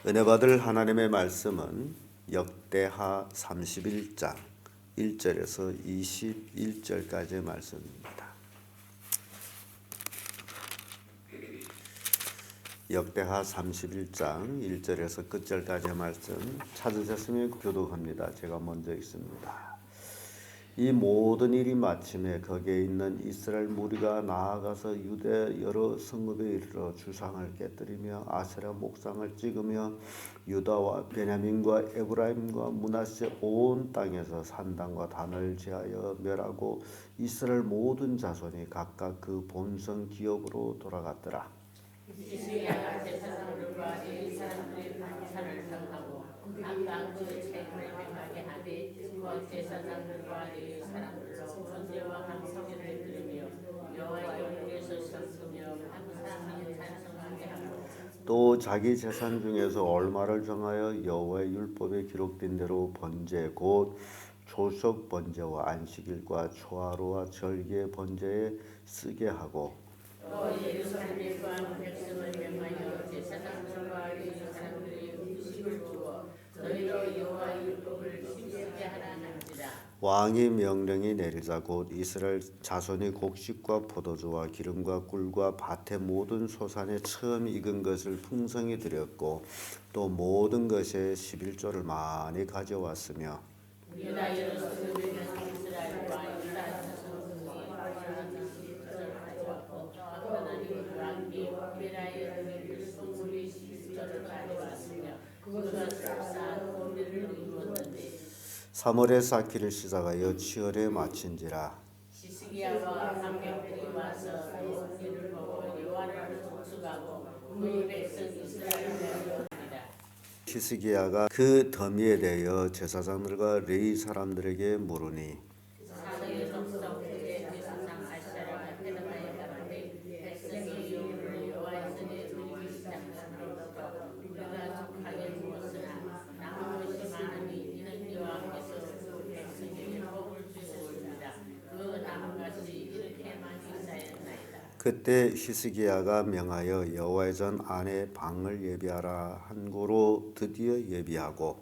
은혜 받을 하나님의 말씀은 역대하 31장 1절에서 21절까지의 말씀입니다. 역대하 31장 1절에서 끝절까지의 말씀 찾으셨으면 교독합니다. 제가 먼저 읽습니다. 이 모든 일이 마침에 거기에 있는 이스라엘 무리가 나아가서 유대 여러 성읍에 이르러 주상을 깨뜨리며 아세라 목상을 찍으며 유다와 베냐민과 에브라임과 므낫세 온 땅에서 산당과 단을 제하여 멸하고 이스라엘 모든 자손이 각각 그 본성 기업으로 돌아갔더라. 히스기야가 제사장들과 이 사람들의 반찬을 정하고 각각 그 책임을 행하게 하되 그 제사장들과 이 사람들로 번제와 항성회를 드리며 여호와의 영광에서 섰으며 항상 찬송하게 하고 또 자기 재산 중에서 얼마를 정하여 여호와의 율법에 기록된 대로 번제 곧 조석 번제와 안식일과 초하루와 절기의 번제에 쓰게 하고 또 예루살렘에 거하는 백성을 명하여 제사장들과 이 사람들의 음식을 주어 너희로 여호와의 율법을 심쓰게 하라 한지라. 왕이 명령이 내리자 곧 이스라엘 자손이 곡식과 포도주와 기름과 꿀과 밭의 모든 소산에 처음 익은 것을 풍성히 드렸고 또 모든 것에 11조를 많이 가져왔으며 유다 예루살렘에 이스라엘과 유다 자손이 하나님이 가져왔고 하나님 왕이 베라의 성물이 11조를 가져왔으며 그것을 쌓아 도미를 이루었는데 3월에 쌓기를 시작하여 7월에 마친지라. 히스기야와 관객들이 와서 그 일을 보고 여호와를 송축하고 그 백성 이스라엘을 위하여 히스기야가 그 더미에 대하여 제사장들과 레위 사람들에게 물으니 사도의 동성 그의 제사장 아시라가 헤드마에 가는데 백성이 여호와를 여호와의 전에 드리기 시작함으로부터 우리가 족하게 무엇으나 남은 것이 많으니 이는 여호와께서 그 백성에게 복을 주셨습니다. 그 남은 것이 이렇게 많이 쌓였나이다. 그때 히스기야가 명하여 여호와의 전 안에 방을 예비하라 한 고로 드디어 예비하고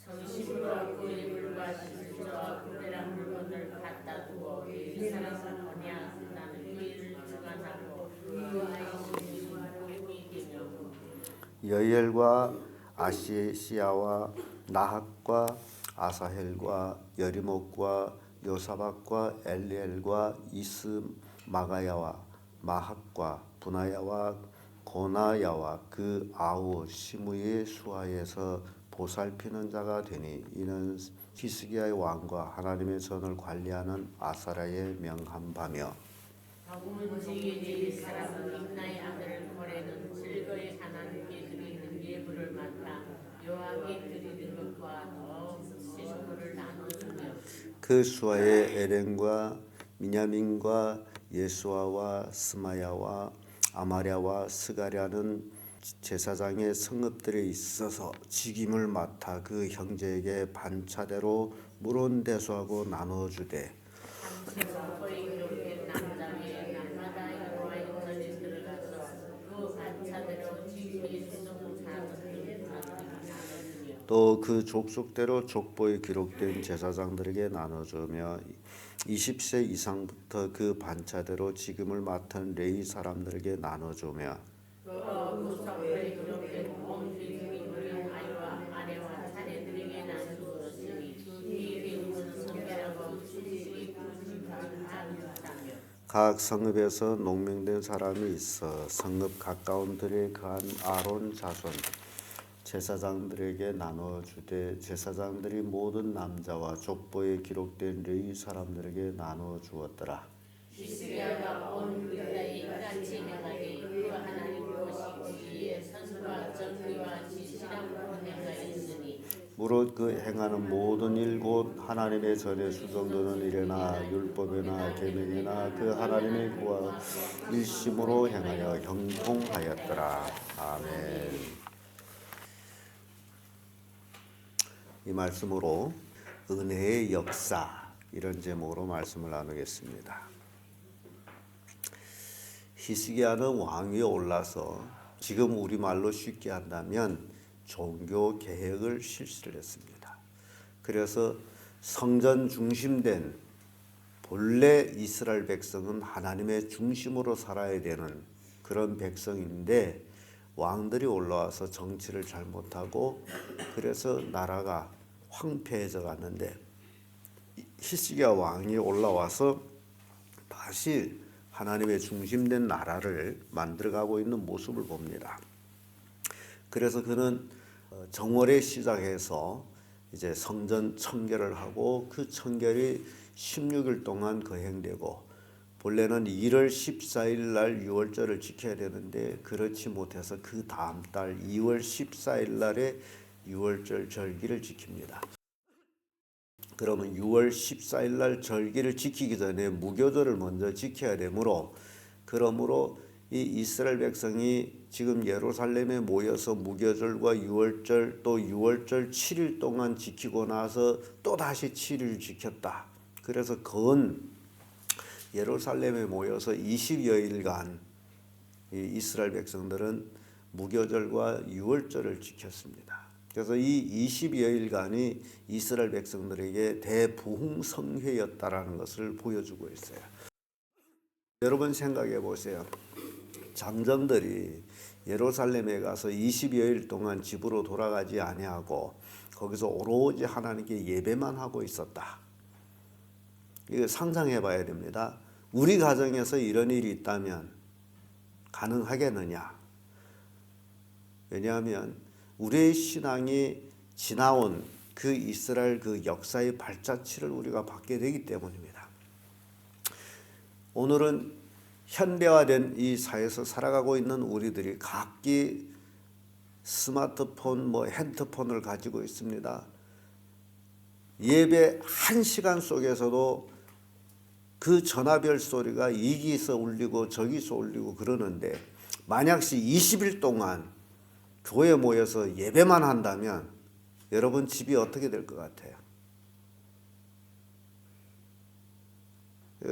성심으로 그 이불과 시술과 구레랑 물건을 갖다 두고 이 사람은 뭐냐 나는 그 일을 주관하고 여호와의 신이 복이 되며 여엘과 아시시야와 나학과 아사헬과 여리목과 요사박과 엘리엘과 이스마가야와 마학과 분하야와 고나야와 그 아우 시므의 수하에서 보살피는 자가 되니 이는 히스기야의 왕과 하나님의 전을 관리하는 아사라의 명한 바며 문지기의 사람은 임나의 아들 고레는 즐거이 하나님께 드리는 예물을 맡아 여호와께 드리는 것과 더 시수물을 나눠주며 그 수하에 에렌과 미냐민과 예수아와 스마야와 아마랴와 스가랴는 제사장의 성읍들에 있어서 직임을 맡아 그 형제에게 반차대로 물은 대수하고 나눠주되 단체로 거의 기록된 남자의 날마다 여호와의 전에 들어가서 그 반차대로 직임이 수송을 사람들을 나눠주며 또 그 족속대로 족보에 기록된 제사장들에게 나눠주며 20세 이상부터 그 반차대로 직임을 맡은 레위 사람들에게 나눠주며 그 족보에 기록된 온 귀중이물은 아이와 아내와 자녀들에게 나누었으니 이 기름은 성결하고 수직이 부르짖는 자며 각 성읍에서 농명된 사람이 있어 성읍 가까운 들에 거한 아론 자손 제사장들에게 나눠주되 제사장들이 모든 남자와 족보에 기록된 레위 사람들에게 나눠 주었더라. 히스기야가 온 유다에 이같이 행하되 그 하나님 보시고 이에 선과 정의와 진실함으로 행하였으니 무릇 그 행하는 모든 일 곧 하나님의 전에 수정되는 일이나 율법이나 계명이나 그 하나님의 구와 일심으로 행하여 형통하였더라. 아멘. 이 말씀으로 은혜의 역사 이런 제목으로 말씀을 나누겠습니다. 히스기야는 왕위에 올라서 지금 우리말로 쉽게 한다면 종교 개혁을 실시를 했습니다. 그래서 성전 중심된 본래 이스라엘 백성은 하나님의 중심으로 살아야 되는 그런 백성인데 왕들이 올라와서 정치를 잘못하고 그래서 나라가 황폐해져 갔는데 히스기야 왕이 올라와서 다시 하나님의 중심된 나라를 만들어가고 있는 모습을 봅니다. 그래서 그는 정월에 시작해서 이제 성전 청결을 하고 그 청결이 16일 동안 거행되고 본래는 1월 14일 날 유월절을 지켜야 되는데 그렇지 못해서 그 다음 달 2월 14일 날에 유월절 절기를 지킵니다. 그러면 6월 14일 날 절기를 지키기 전에 무교절을 먼저 지켜야 되므로 그러므로 이 이스라엘 백성이 지금 예루살렘에 모여서 무교절과 유월절 또 유월절 7일 동안 지키고 나서 또 다시 7일 지켰다. 그래서 건 예루살렘에 모여서 20여일간 이 이스라엘 백성들은 무교절과 유월절을 지켰습니다. 그래서 이 20여일간이 이스라엘 백성들에게 대부흥성회였다라는 것을 보여주고 있어요. 여러분 생각해 보세요. 장정들이 예루살렘에 가서 20여일 동안 집으로 돌아가지 아니하고 거기서 오로지 하나님께 예배만 하고 있었다. 이거 상상해 봐야 됩니다. 우리 가정에서 이런 일이 있다면 가능하겠느냐? 왜냐하면 우리의 신앙이 지나온 그 이스라엘 그 역사의 발자취를 우리가 받게 되기 때문입니다. 오늘은 현대화된 이 사회에서 살아가고 있는 우리들이 각기 스마트폰, 핸드폰을 가지고 있습니다. 예배 1시간 속에서도 그 전화벨 소리가 이기서 울리고 저기서 울리고 그러는데 만약시 20일 동안 교회에 모여서 예배만 한다면 여러분 집이 어떻게 될 것 같아요?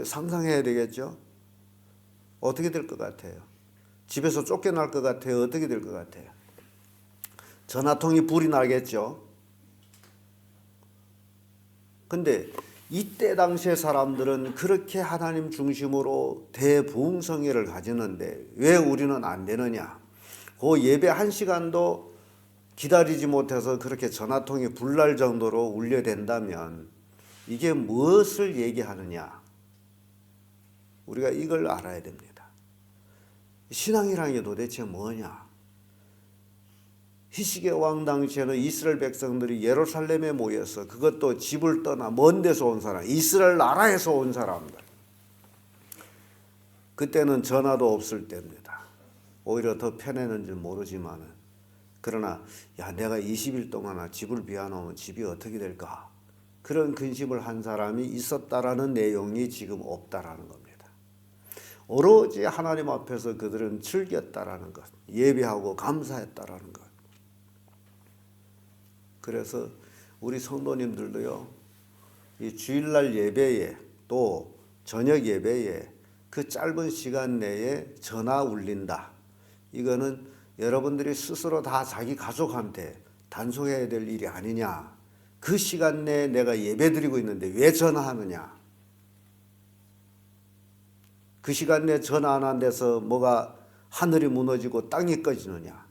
상상해야 되겠죠? 어떻게 될 것 같아요? 집에서 쫓겨날 것 같아요? 어떻게 될 것 같아요? 전화통이 불이 나겠죠? 근데 이때 당시의 사람들은 그렇게 하나님 중심으로 대부흥성회를 가지는데 왜 우리는 안 되느냐? 그 예배 1시간도 기다리지 못해서 그렇게 전화통이 불날 정도로 울려댄다면 이게 무엇을 얘기하느냐? 우리가 이걸 알아야 됩니다. 신앙이라는 게 도대체 뭐냐? 히스기야 왕 당시에는 이스라엘 백성들이 예루살렘에 모여서 그것도 집을 떠나 먼 데서 온 사람, 이스라엘 나라에서 온 사람들. 그때는 전화도 없을 때입니다. 오히려 더 편했는지 모르지만은 그러나 내가 20일 동안 집을 비워놓으면 집이 어떻게 될까? 그런 근심을 한 사람이 있었다라는 내용이 지금 없다라는 겁니다. 오로지 하나님 앞에서 그들은 즐겼다라는 것, 예배하고 감사했다라는 것. 그래서 우리 성도님들도요, 이 주일날 예배에 또 저녁 예배에 그 짧은 시간 내에 전화 울린다. 이거는 여러분들이 스스로 다 자기 가족한테 단속해야 될 일이 아니냐. 그 시간 내에 내가 예배 드리고 있는데 왜 전화하느냐. 그 시간 내에 전화 안 한 데서 뭐가 하늘이 무너지고 땅이 꺼지느냐.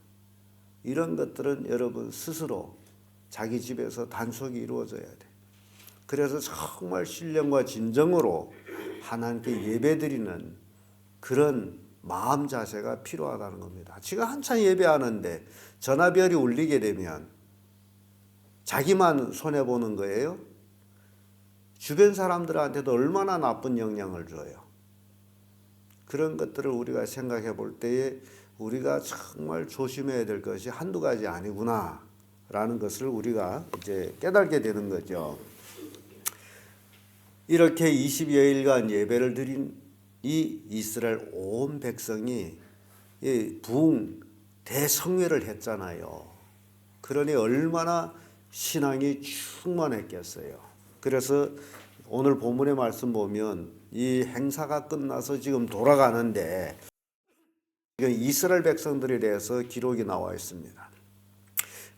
이런 것들은 여러분 스스로 자기 집에서 단속이 이루어져야 돼. 그래서 정말 신령과 진정으로 하나님께 예배드리는 그런 마음 자세가 필요하다는 겁니다. 지금 한참 예배하는데 전화벨이 울리게 되면 자기만 손해보는 거예요? 주변 사람들한테도 얼마나 나쁜 영향을 줘요. 그런 것들을 우리가 생각해 볼 때에 우리가 정말 조심해야 될 것이 한두 가지 아니구나 라는 것을 우리가 이제 깨닫게 되는 거죠. 이렇게 20여일간 예배를 드린 이 이스라엘 온 백성이 부흥 대성회를 했잖아요. 그러니 얼마나 신앙이 충만했겠어요. 그래서 오늘 본문의 말씀 보면 이 행사가 끝나서 지금 돌아가는데 이스라엘 백성들에 대해서 기록이 나와 있습니다.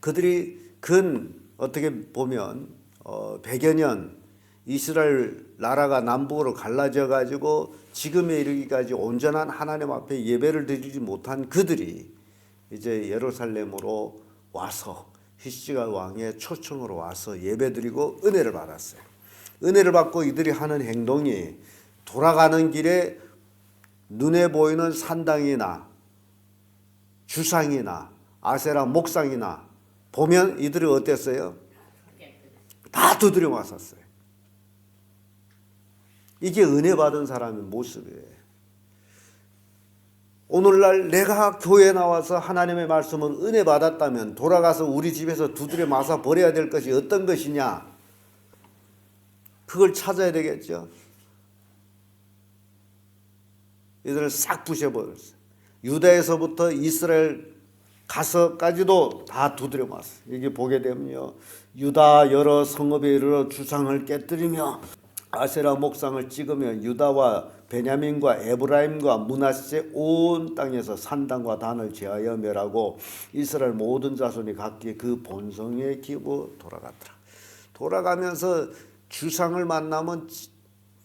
그들이 어떻게 보면 100여 년 이스라엘 나라가 남북으로 갈라져 가지고 지금에 이르기까지 온전한 하나님 앞에 예배를 드리지 못한 그들이 이제 예루살렘으로 와서 히스기야 왕의 초청으로 와서 예배드리고 은혜를 받았어요. 은혜를 받고 이들이 하는 행동이 돌아가는 길에 눈에 보이는 산당이나 주상이나 아세라 목상이나 보면 이들이 어땠어요? 다 두드려 맞았어요. 이게 은혜 받은 사람의 모습이에요. 오늘날 내가 교회에 나와서 하나님의 말씀을 은혜 받았다면 돌아가서 우리 집에서 두드려 맞아 버려야 될 것이 어떤 것이냐? 그걸 찾아야 되겠죠. 이들을 싹 부셔버렸어요. 유다에서부터 이스라엘 가서까지도 다 두드려 맞았어요. 여기 보게 되면요, 유다 여러 성읍에 이르러 주상을 깨뜨리며 아세라 목상을 찍으며 유다와 베냐민과 에브라임과 므낫세 온 땅에서 산당과 단을 제하여 멸하고 이스라엘 모든 자손이 각기 그 본성에 기고 돌아갔더라. 돌아가면서 주상을 만나면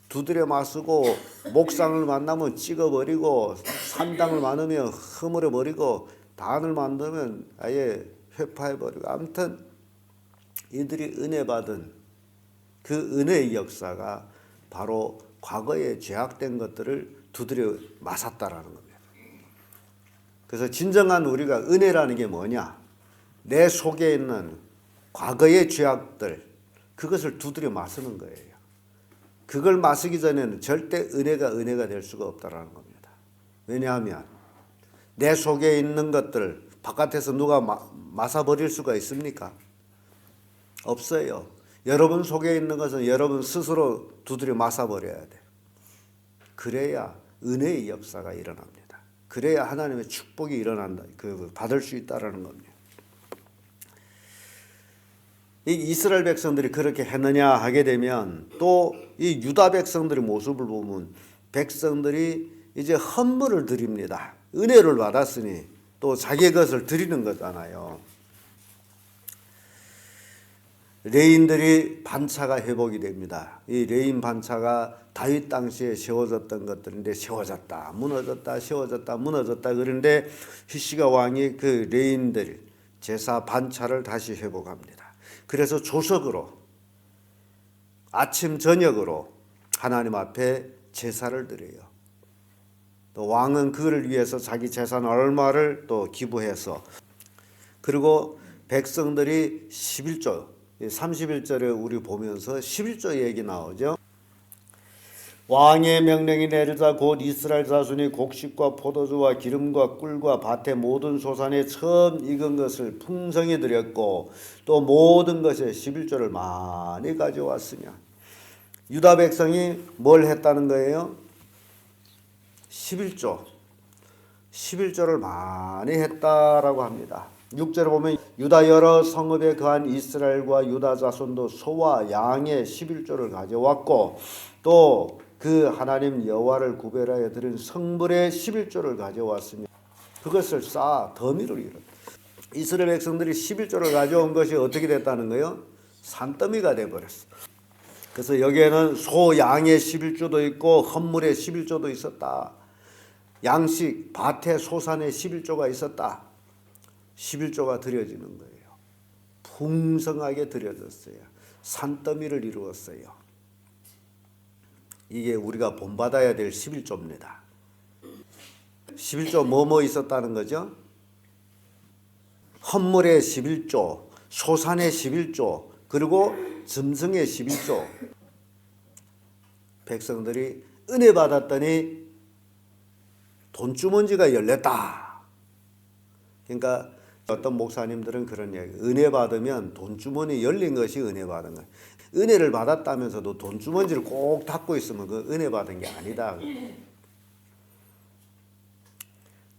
두드려 맞고 목상을 만나면 찍어버리고 산당을 만나면 허물어버리고 단을 만들면 아예 회파해버리고, 아무튼 이들이 은혜 받은 그 은혜의 역사가 바로 과거에 죄악된 것들을 두드려 맞았다라는 겁니다. 그래서 진정한 우리가 은혜라는 게 뭐냐? 내 속에 있는 과거의 죄악들, 그것을 두드려 맞는 거예요. 그걸 맞기 전에는 절대 은혜가 될 수가 없다라는 겁니다. 왜냐하면 내 속에 있는 것들 바깥에서 누가 맞아버릴 수가 있습니까? 없어요. 여러분 속에 있는 것은 여러분 스스로 두드려 맞아버려야 돼요. 그래야 은혜의 역사가 일어납니다. 그래야 하나님의 축복이 일어난다. 받을 수 있다라는 겁니다. 이 이스라엘 백성들이 그렇게 했느냐 하게 되면 또 이 유다 백성들의 모습을 보면 백성들이 이제 헌물을 드립니다. 은혜를 받았으니 또 자기의 것을 드리는 거잖아요. 레인들이 반차가 회복이 됩니다. 이 레인 반차가 다윗 당시에 세워졌던 것들인데 세워졌다 무너졌다 세워졌다 무너졌다, 그런데 히스기야 왕이 그 레인들 제사 반차를 다시 회복합니다. 그래서 조석으로 아침 저녁으로 하나님 앞에 제사를 드려요. 또 왕은 그를 위해서 자기 재산 얼마를 또 기부해서, 그리고 백성들이 11조 31절에 우리 보면서 11조 얘기 나오죠. 왕의 명령이 내리자 곧 이스라엘 자손이 곡식과 포도주와 기름과 꿀과 밭의 모든 소산에 처음 익은 것을 풍성히 드렸고 또 모든 것에 11조를 많이 가져왔으며, 유다 백성이 뭘 했다는 거예요? 11조를 많이 했다라고 합니다. 6절에 보면 유다 여러 성읍에 거한 이스라엘과 유다 자손도 소와 양의 11조를 가져왔고 또 그 하나님 여호와를 구별하여 드린 성물의 11조를 가져왔으며 그것을 쌓아 더미를 이뤘다. 이스라엘 백성들이 11조를 가져온 것이 어떻게 됐다는 거예요? 산더미가 돼버렸어. 그래서 여기에는 소 양의 11조도 있고 헌물의 11조도 있었다. 양식 밭의 소산의 11조가 있었다. 11조가 드려지는 거예요. 풍성하게 드려졌어요. 산더미를 이루었어요. 이게 우리가 본받아야 될 11조입니다. 11조 뭐뭐 있었다는 거죠? 헌물의 11조, 소산의 11조, 그리고 짐승의 11조. 백성들이 은혜 받았더니 돈주머니가 열렸다. 그러니까 어떤 목사님들은 그런 이야기, 은혜 받으면 돈주머니 열린 것이 은혜 받은 거예요. 은혜를 받았다면서도 돈주머니를 꼭 닫고 있으면 그 은혜 받은 게 아니다.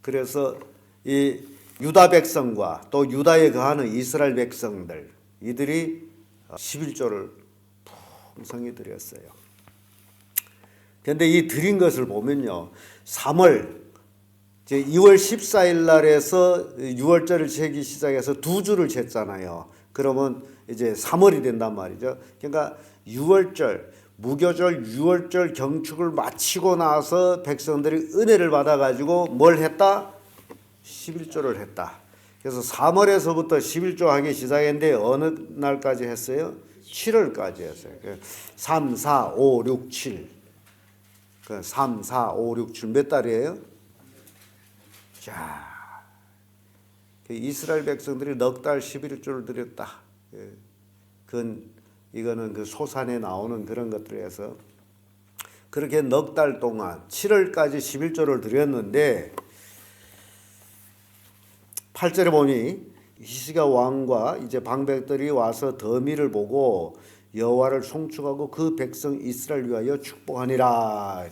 그래서 이 유다 백성과 또 유다에 거하는 이스라엘 백성들, 이들이 11조를 풍성히 드렸어요. 그런데 이 드린 것을 보면요, 3월 이제 2월 14일 날에서 6월절을 재기 시작해서 2주를 쟀잖아요. 그러면 이제 3월이 된단 말이죠. 그러니까 6월절, 무교절 6월절 경축을 마치고 나서 백성들이 은혜를 받아가지고 뭘 했다? 11조를 했다. 그래서 3월에서부터 11조 하기 시작했는데 어느 날까지 했어요? 7월까지 했어요. 3, 4, 5, 6, 7. 3, 4, 5, 6, 7 몇 달이에요? 자, 이스라엘 백성들이 넉 달 11조를 드렸다. 이거는 그 소산에 나오는 그런 것들에서 그렇게 넉 달 동안 7월까지 11조를 드렸는데 8절에 보니 히스기야 왕과 이제 방백들이 와서 더미를 보고 여호와를 송축하고 그 백성 이스라엘 위하여 축복하니라.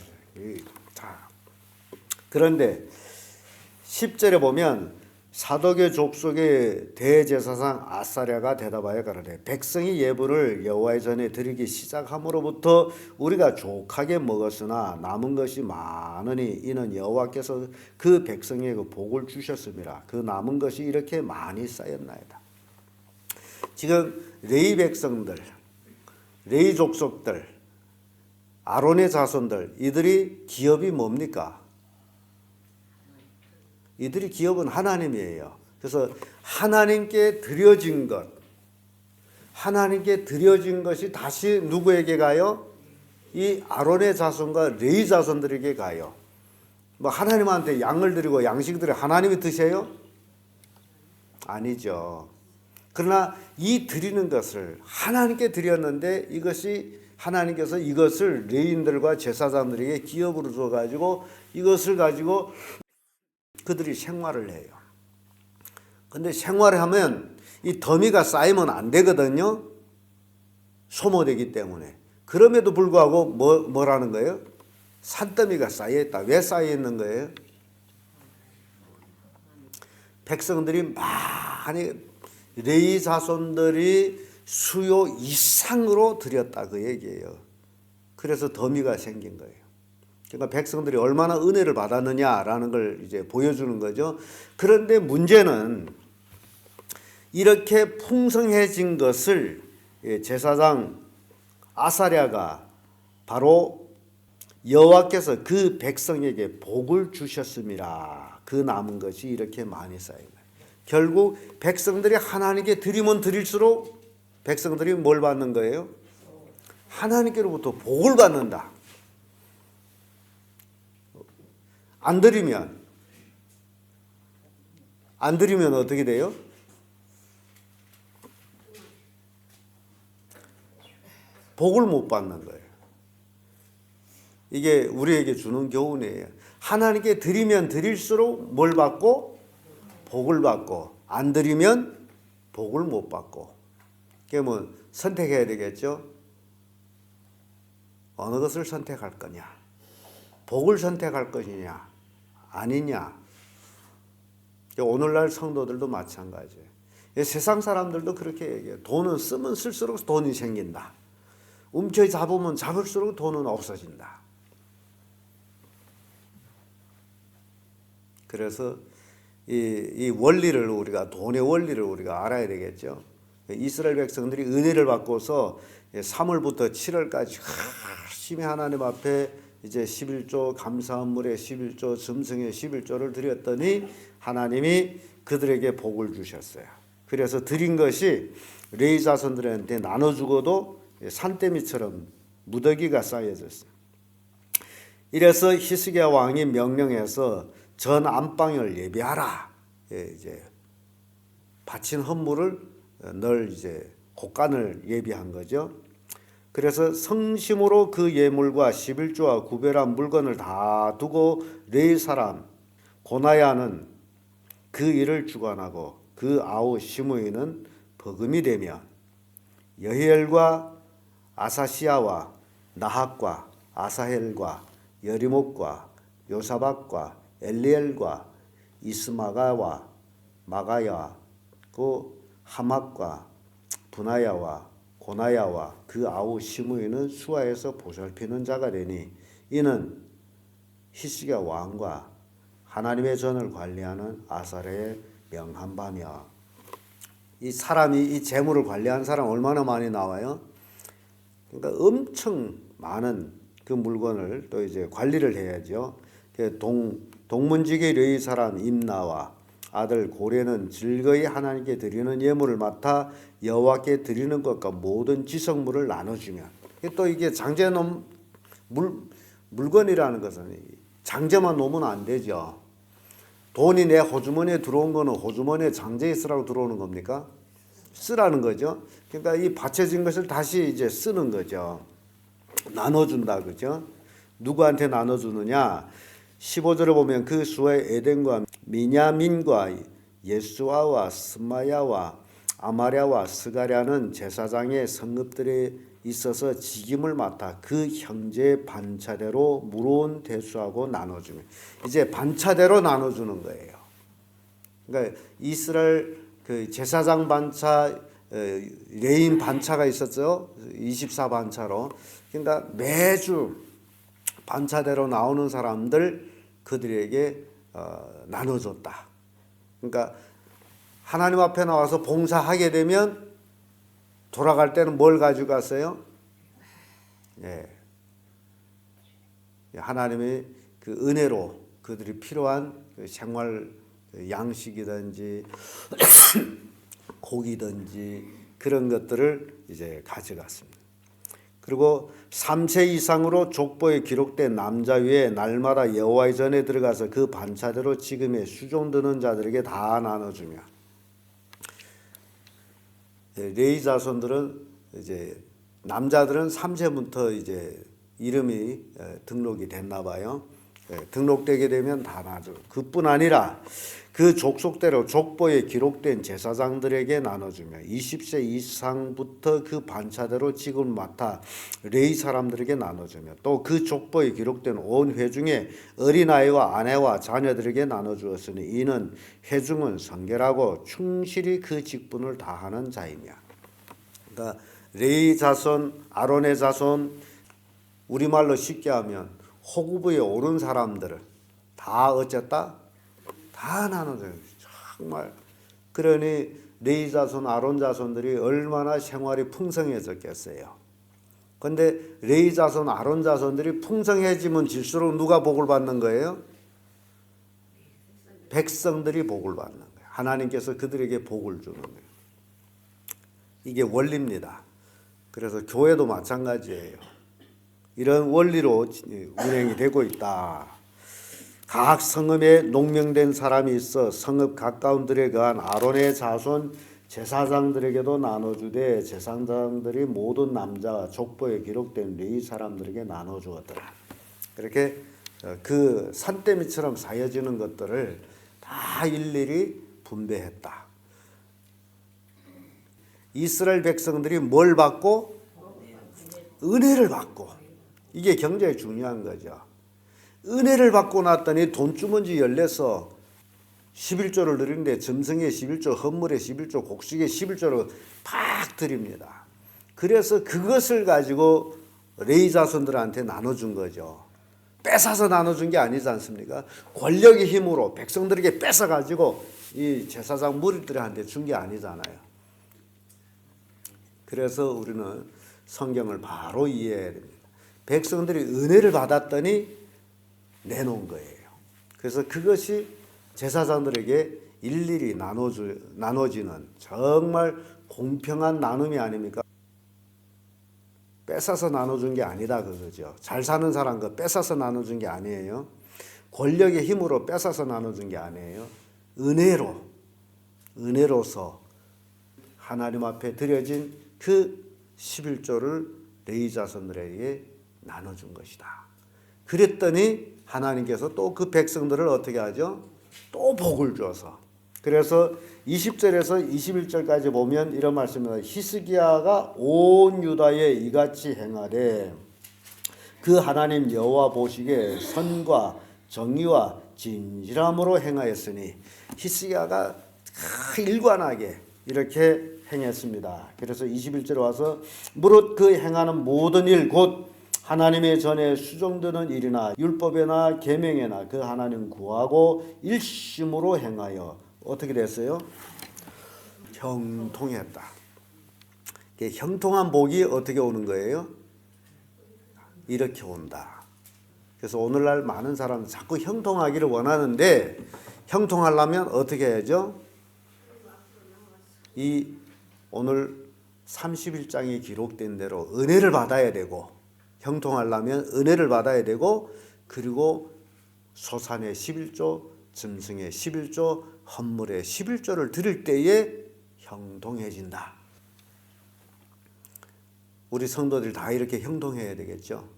자, 그런데 10절에 보면 사독의 족속의 대제사장 아사랴가 대답하여 가로되 백성이 예물을 여호와의 전에 드리기 시작함으로부터 우리가 족하게 먹었으나 남은 것이 많으니 이는 여호와께서 그 백성에게 그 복을 주셨음이라. 그 남은 것이 이렇게 많이 쌓였나이다. 지금 레위 백성들, 레위 족속들, 아론의 자손들, 이들이 기업이 뭡니까? 이들이 기업은 하나님이에요. 그래서 하나님께 드려진 것, 하나님께 드려진 것이 다시 누구에게 가요? 이 아론의 자손과 레위 자손들에게 가요. 뭐 하나님한테 양을 드리고 양식을 드리고 하나님이 드세요? 아니죠. 그러나 이 드리는 것을 하나님께 드렸는데 이것이 하나님께서 이것을 레위인들과 제사장들에게 기업으로 줘가지고 이것을 가지고 그들이 생활을 해요. 근데 생활을 하면 이 더미가 쌓이면 안 되거든요. 소모되기 때문에. 그럼에도 불구하고 뭐라는 거예요? 산더미가 쌓여있다. 왜 쌓여있는 거예요? 백성들이 많이 레위 자손들이 수요 이상으로 드렸다 그 얘기예요. 그래서 더미가 생긴 거예요. 그러니까 백성들이 얼마나 은혜를 받았느냐라는 걸 이제 보여주는 거죠. 그런데 문제는 이렇게 풍성해진 것을 제사장 아사랴가 바로 여호와께서 그 백성에게 복을 주셨음이라. 그 남은 것이 이렇게 많이 쌓인 거예요. 결국 백성들이 하나님께 드리면 드릴수록 백성들이 뭘 받는 거예요? 하나님께로부터 복을 받는다. 안 드리면 어떻게 돼요? 복을 못 받는 거예요. 이게 우리에게 주는 교훈이에요. 하나님께 드리면 드릴수록 뭘 받고? 복을 받고, 안 드리면 복을 못 받고. 그러면 선택해야 되겠죠? 어느 것을 선택할 거냐? 복을 선택할 것이냐? 아니냐? 오늘날 성도들도 마찬가지예요. 세상 사람들도 그렇게 얘기해요. 돈은 쓰면 쓸수록 돈이 생긴다. 움켜 잡으면 잡을수록 돈은 없어진다. 그래서 이 원리를 우리가 돈의 원리를 우리가 알아야 되겠죠. 이스라엘 백성들이 은혜를 받고서 3월부터 7월까지 열심히 하나님 앞에 이제 11조 감사함물에 11조 짐승의 11조를 드렸더니 하나님이 그들에게 복을 주셨어요. 그래서 드린 것이 레위 자손들한테 나눠주고도 산더미처럼 무더기가 쌓여졌어요. 이래서 히스기야 왕이 명령해서 전 안방을 예비하라. 이제 바친 헌물을 늘 이제 곡간을 예비한 거죠. 그래서 성심으로 그 예물과 11조와 구별한 물건을 다 두고 레위 사람 고나야는 그 일을 주관하고 그 아우 시므이는 버금이 되며 여히엘과 아사시아와 나핫과 아사헬과 여리목과 요사박과 엘리엘과 이스마가와 마가야 그 하막과 분하야와 고나야와 그 아우 시므이는 수아에서 보살피는 자가 되니 이는 히스기야 왕과 하나님의 전을 관리하는 아사랴의 명한 바며. 이 사람이 이 재물을 관리하는 사람 얼마나 많이 나와요? 그러니까 엄청 많은 그 물건을 또 이제 관리를 해야죠. 동문지기 레위 사람 임나와 아들 고레는 즐거이 하나님께 드리는 예물을 맡아 여호와께 드리는 것과 모든 지성물을 나눠주며. 또 이게 장제 물건이라는 것은 장제만 놓으면 안 되죠. 돈이 내 호주머니에 들어온 거는 호주머니에 장제에 쓰라고 들어오는 겁니까? 쓰라는 거죠. 그러니까 이 바쳐진 것을 다시 이제 쓰는 거죠. 나눠준다, 그죠? 누구한테 나눠주느냐? 15절에 보면 그 수의 에덴과 미냐민과 예수아와 스마야와 아마랴와 스가랴는 제사장의 성읍들에 있어서 직임을 맡아 그 형제의 반차대로 무로운 대수하고 나눠주면, 이제 반차대로 나눠주는 거예요. 그러니까 이스라엘 그 제사장 반차, 레인 반차가 있었죠. 24반차로. 그러니까 매주 반차대로 나오는 사람들 그들에게 나눠줬다. 그러니까 하나님 앞에 나와서 봉사하게 되면 돌아갈 때는 뭘 가지고 갔어요? 예. 하나님의 그 은혜로 그들이 필요한 그 생활 양식이든지 고기든지 그런 것들을 이제 가져갔습니다. 그리고 3세 이상으로 족보에 기록된 남자 외에 날마다 여호와의 전에 들어가서 그 반차대로 지금의 수종 드는 자들에게 다 나눠주며. 레위 자손들은 이제 남자들은 3세부터 이제 이름이 등록이 됐나 봐요. 등록되게 되면 다 나눠. 그뿐 아니라 그 족속대로 족보에 기록된 제사장들에게 나눠주며 20세 이상부터 그 반차대로 직을 맡아 레위 사람들에게 나눠주며 또 그 족보에 기록된 온 회중에 어린아이와 아내와 자녀들에게 나눠주었으니 이는 회중은 성결하고 충실히 그 직분을 다하는 자이며. 그러니까 레위 자손, 아론의 자손, 우리말로 쉽게 하면 호구부에 오른 사람들을 다 어쨌다? 다 나눠줘요. 정말. 그러니 레위 자손, 아론 자손들이 얼마나 생활이 풍성해졌겠어요. 그런데 레위 자손, 아론 자손들이 풍성해지면 질수록 누가 복을 받는 거예요? 백성들이 복을 받는 거예요. 하나님께서 그들에게 복을 주는 거예요. 이게 원리입니다. 그래서 교회도 마찬가지예요. 이런 원리로 운행이 되고 있다. 각 성읍에 농명된 사람이 있어 성읍 가까운 들에 거한 아론의 자손 제사장들에게도 나눠주되 제사장들이 모든 남자와 족보에 기록된 레위 사람들에게 나눠주었더라. 이렇게 그 산더미처럼 쌓여지는 것들을 다 일일이 분배했다. 이스라엘 백성들이 뭘 받고? 은혜를 받고. 이게 굉장히 중요한 거죠. 은혜를 받고 났더니 돈주머니 열려서 11조를 드리는데 점성에 11조, 헌물에 11조, 곡식에 11조를 팍 드립니다. 그래서 그것을 가지고 레위 자손들한테 나눠준 거죠. 뺏어서 나눠준 게 아니지 않습니까? 권력의 힘으로 백성들에게 뺏어가지고 이 제사장 무리들한테 준 게 아니잖아요. 그래서 우리는 성경을 바로 이해해야 됩니다. 백성들이 은혜를 받았더니 내놓은 거예요. 그래서 그것이 제사장들에게 일일이 나눠지는 정말 공평한 나눔이 아닙니까? 뺏어서 나눠준 게 아니다 그거죠. 잘 사는 사람 거 뺏어서 나눠준 게 아니에요. 권력의 힘으로 뺏어서 나눠준 게 아니에요. 은혜로서 하나님 앞에 드려진 그 11조를 레위 자손들에게 나눠준 것이다. 그랬더니 하나님께서 또 그 백성들을 어떻게 하죠? 또 복을 줘서. 그래서 20절에서 21절까지 보면 이런 말씀입니다. 히스기야가 온 유다에 이같이 행하되 그 하나님 여호와 보시기에 선과 정의와 진실함으로 행하였으니, 히스기야가 일관하게 이렇게 행했습니다. 그래서 21절에 와서 무릇 그 행하는 모든 일 곧 하나님의 전에 수종드는 일이나 율법에나 계명에나 그 하나님 구하고 일심으로 행하여 어떻게 됐어요? 형통했다. 형통한 복이 어떻게 오는 거예요? 이렇게 온다. 그래서 오늘날 많은 사람은 자꾸 형통하기를 원하는데 형통하려면 어떻게 해야죠? 이 오늘 31장이 기록된 대로 은혜를 받아야 되고, 형통하려면 은혜를 받아야 되고, 그리고 소산의 11조, 짐승의 11조, 헌물의 11조를 드릴 때에 형통해진다. 우리 성도들 다 이렇게 형통해야 되겠죠.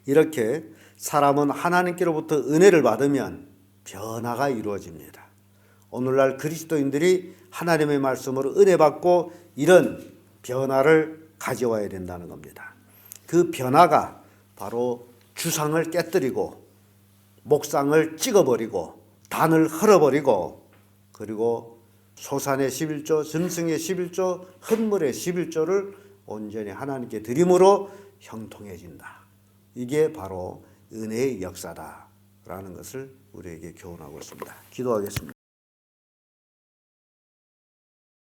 이렇게 사람은 하나님께로부터 은혜를 받으면 변화가 이루어집니다. 오늘날 그리스도인들이 하나님의 말씀으로 은혜 받고 이런 변화를 가져와야 된다는 겁니다. 그 변화가 바로 주상을 깨뜨리고 목상을 찍어버리고 단을 헐어버리고, 그리고 소산의 11조, 짐승의 11조, 헌물의 11조를 온전히 하나님께 드림으로 형통해진다. 이게 바로 은혜의 역사다라는 것을 우리에게 교훈하고 있습니다. 기도하겠습니다.